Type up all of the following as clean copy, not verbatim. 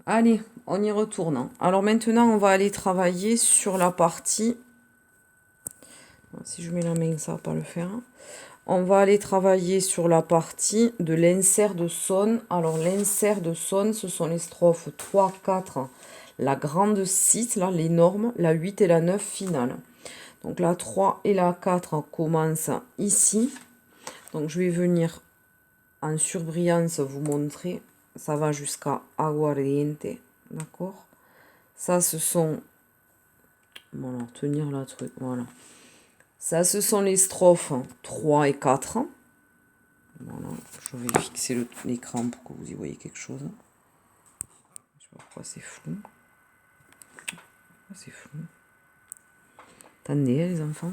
Allez, on y retourne. Alors maintenant, on va aller travailler sur la partie... Si je mets la main, ça va pas le faire. On va aller travailler sur la partie de l'insert de sonne. Alors l'insert de sonne, ce sont les strophes 3, 4, la grande 6, là, l'énorme, la 8 et la 9 finale. Donc la 3 et la 4 commencent ici. Donc je vais venir en surbrillance vous montrer. Ça va jusqu'à aguardiente. D'accord? Ça, ce sont... Voilà, tenir la truc, voilà. Ça, ce sont les strophes 3 et 4. Voilà, je vais fixer l'écran pour que vous y voyez quelque chose. Je sais pas pourquoi c'est flou. C'est flou. Attendez, les enfants.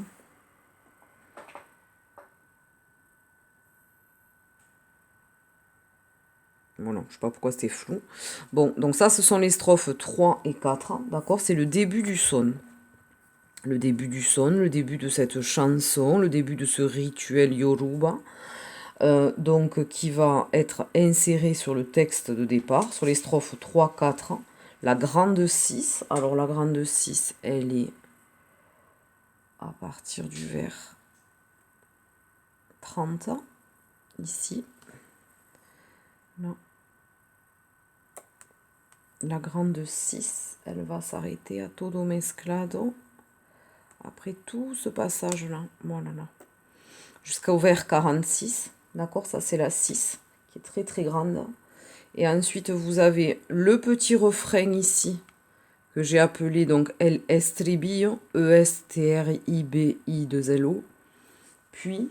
Voilà, je sais pas pourquoi c'était flou. Bon, donc ça, ce sont les strophes 3 et 4. D'accord? C'est le début du son. Le début du son, le début de cette chanson, le début de ce rituel Yoruba. Donc qui va être inséré sur le texte de départ, sur les strophes 3, 4, la grande 6. Alors la grande 6, elle est à partir du vers 30, ici. Là. La grande 6, elle va s'arrêter à todo mesclado. Après tout ce passage-là, voilà là. Jusqu'au vers 46, d'accord? Ça c'est la 6, qui est très très grande. Et ensuite vous avez le petit refrain ici, que j'ai appelé donc El Estribillo, E-S-T-R-I-B-I-2-L-O. Puis,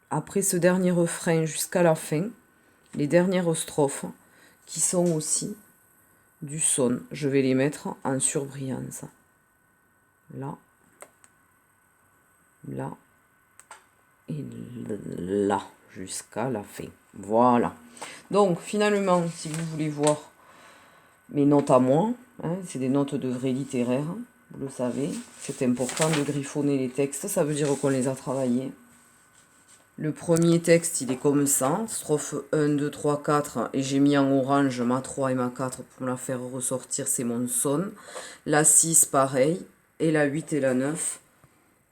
après ce dernier refrain jusqu'à la fin, les dernières strophes, qui sont aussi du son. Je vais les mettre en surbrillance. Là, là, et là, jusqu'à la fin. Voilà. Donc, finalement, si vous voulez voir mes notes à moi, hein, c'est des notes de vrai littéraire, vous le savez. C'est important de griffonner les textes, ça veut dire qu'on les a travaillés. Le premier texte, il est comme ça, strophe 1, 2, 3, 4, et j'ai mis en orange ma 3 et ma 4 pour la faire ressortir, c'est mon son. La 6, pareil, et la 8 et la 9,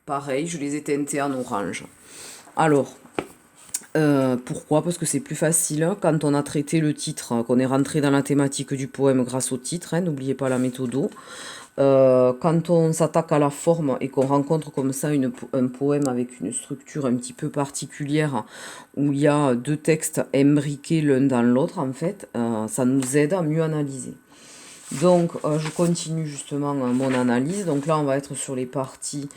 pareil, je les ai teintés en orange. Alors, pourquoi? Parce que c'est plus facile quand on a traité le titre, qu'on est rentré dans la thématique du poème grâce au titre, hein, n'oubliez pas la méthode. Quand on s'attaque à la forme et qu'on rencontre comme ça un poème avec une structure un petit peu particulière, où il y a deux textes imbriqués l'un dans l'autre, en fait, ça nous aide à mieux analyser. Donc, je continue justement mon analyse. Donc là, on va être sur les parties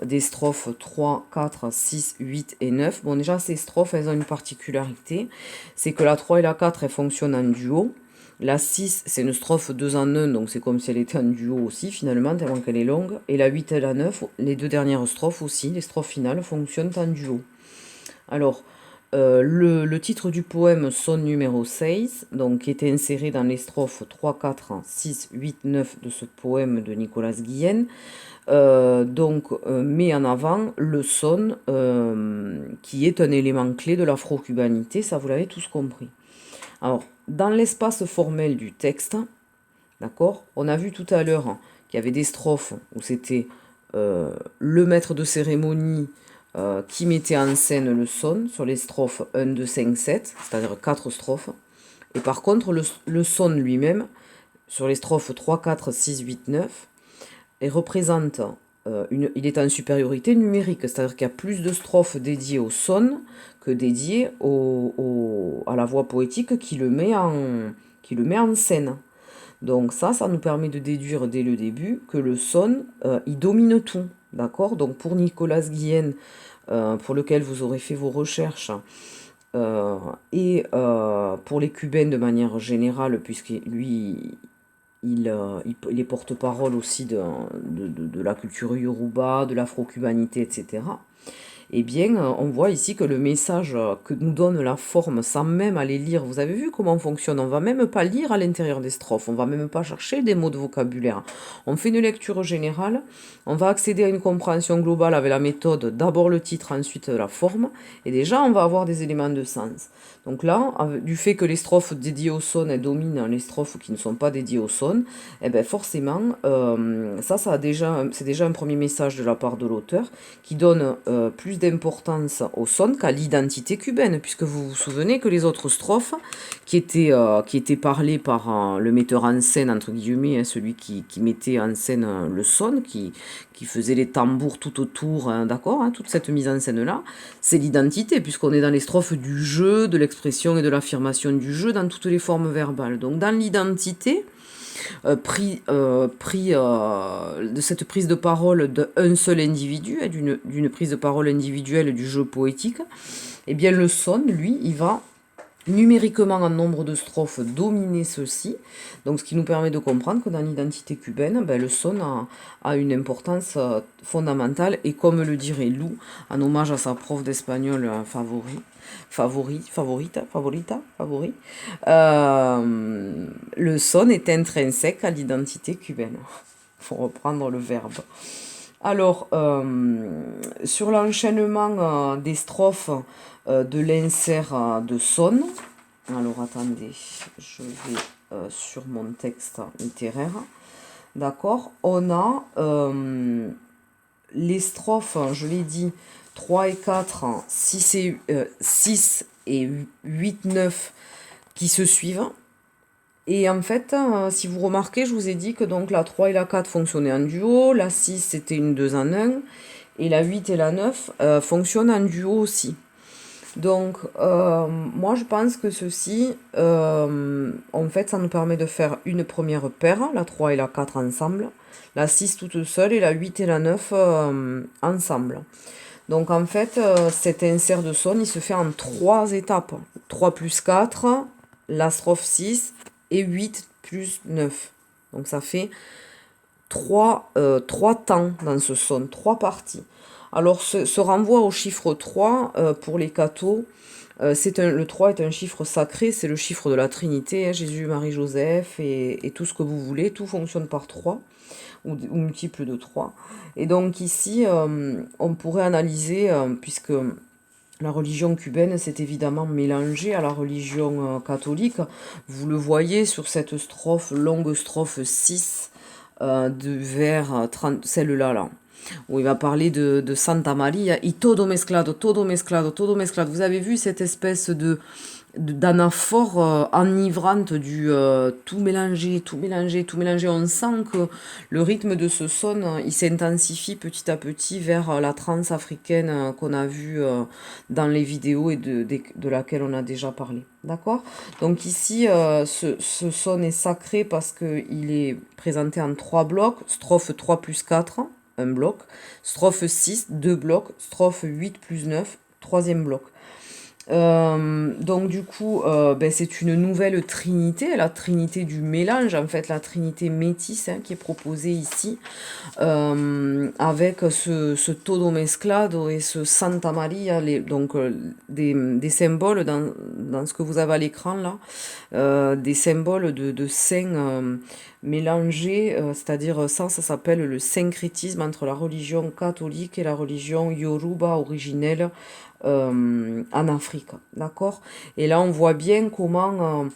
des strophes 3, 4, 6, 8 et 9. Bon, déjà, ces strophes, elles ont une particularité. C'est que la 3 et la 4, elles fonctionnent en duo. La 6, c'est une strophe 2 en 1, donc c'est comme si elle était en duo aussi, finalement, tellement qu'elle est longue. Et la 8 et la 9, les deux dernières strophes aussi, les strophes finales, fonctionnent en duo. Alors, le titre du poème Son numéro 16, donc, qui était inséré dans les strophes 3, 4, 6, 8, 9 de ce poème de Nicolas Guillen, met en avant le son, qui est un élément clé de l'afro-cubanité, ça vous l'avez tous compris. Alors, dans l'espace formel du texte, d'accord, on a vu tout à l'heure qu'il y avait des strophes où c'était le maître de cérémonie qui mettait en scène le son sur les strophes 1, 2, 5, 7, c'est-à-dire 4 strophes. Et par contre, le son lui-même, sur les strophes 3, 4, 6, 8, 9, et représente, il est en supériorité numérique, c'est-à-dire qu'il y a plus de strophes dédiées au son que dédiées à la voix poétique qui le met en scène. Donc ça nous permet de déduire dès le début que le son, il domine tout, d'accord? Donc pour Nicolas Guillen, pour lequel vous aurez fait vos recherches, et pour les Cubains de manière générale, puisque lui, il est porte-parole aussi de la culture yoruba, de l'afro-cubanité, etc. eh bien, on voit ici que le message que nous donne la forme, sans même aller lire, vous avez vu comment on fonctionne, on va même pas lire à l'intérieur des strophes, on va même pas chercher des mots de vocabulaire. On fait une lecture générale, on va accéder à une compréhension globale avec la méthode, d'abord le titre, ensuite la forme, et déjà on va avoir des éléments de sens. Donc là, du fait que les strophes dédiées au son elles dominent les strophes qui ne sont pas dédiées au son, eh ben forcément, c'est déjà un premier message de la part de l'auteur qui donne plus d'importance au son qu'à l'identité cubaine, puisque vous vous souvenez que les autres strophes qui étaient parlées par le metteur en scène, entre guillemets, hein, celui qui mettait en scène le son, qui faisait les tambours tout autour, hein, d'accord, hein, toute cette mise en scène-là, c'est l'identité, puisqu'on est dans les strophes du jeu, de l'expression et de l'affirmation du jeu dans toutes les formes verbales. Donc dans l'identité, de cette prise de parole d'un seul individu, hein, d'une prise de parole individuelle du jeu poétique, eh bien le son, lui, il va numériquement en nombre de strophes dominer ceci, donc ce qui nous permet de comprendre que dans l'identité cubaine, ben, le son a une importance fondamentale, et comme le dirait Lou, en hommage à sa prof d'espagnol favorita, le son est intrinsèque à l'identité cubaine. Il faut reprendre le verbe. Alors, sur l'enchaînement des strophes de l'insert de son, alors attendez, je vais sur mon texte littéraire, d'accord, on a les strophes, je l'ai dit, 3 et 4, 6 et 8, 9 qui se suivent. Et en fait, si vous remarquez, je vous ai dit que donc la 3 et la 4 fonctionnaient en duo, la 6 c'était une 2 en 1, et la 8 et la 9 fonctionnent en duo aussi. Donc, moi je pense que ceci, en fait, ça nous permet de faire une première paire, la 3 et la 4 ensemble, la 6 toute seule et la 8 et la 9 ensemble. Donc en fait, cet insert de son, il se fait en 3 étapes. 3 plus 4, la strophe 6 et 8 plus 9. Donc ça fait 3 temps dans ce son, 3 parties. Alors ce renvoi au chiffre 3 pour les cathos, le 3 est un chiffre sacré, c'est le chiffre de la Trinité, hein, Jésus, Marie, Joseph et tout ce que vous voulez, tout fonctionne par 3 ou multiple de 3. Et donc ici, on pourrait analyser, puisque la religion cubaine s'est évidemment mélangée à la religion catholique, vous le voyez sur cette strophe, longue strophe 6, de vers 30, celle-là, là, où il va parler de Santa Maria, y todo mezclado, todo mezclado, todo mezclado. Vous avez vu cette espèce d'anaphore enivrante du tout mélanger, tout mélanger, tout mélanger. On sent que le rythme de ce son, il s'intensifie petit à petit vers la trance africaine qu'on a vue dans les vidéos et de laquelle on a déjà parlé. D'accord? Donc ici, ce son est sacré parce qu'il est présenté en 3 blocs, strophe 3 plus 4, un bloc, strophe 6, 2 blocs, strophe 8 plus 9, troisième bloc. Donc du coup, c'est une nouvelle trinité, la trinité du mélange, en fait la trinité métisse, hein, qui est proposée ici, avec ce todo mezclado et ce Santa Maria, donc des symboles dans ce que vous avez à l'écran là, des symboles de saints mélangés, c'est-à-dire ça s'appelle le syncrétisme entre la religion catholique et la religion Yoruba originelle en Afrique, d'accord? Et là, on voit bien comment,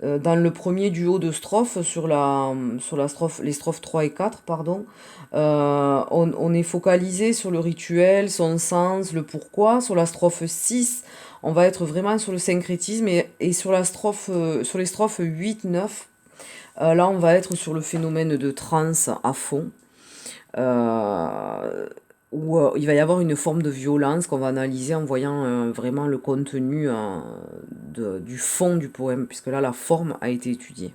dans le premier duo de strophes, sur les strophes 3 et 4, pardon, on est focalisé sur le rituel, son sens, le pourquoi. Sur la strophe 6, on va être vraiment sur le syncrétisme, et sur les strophes 8, 9, là, on va être sur le phénomène de transe à fond. Où il va y avoir une forme de violence qu'on va analyser en voyant vraiment le contenu du fond du poème, puisque là, la forme a été étudiée.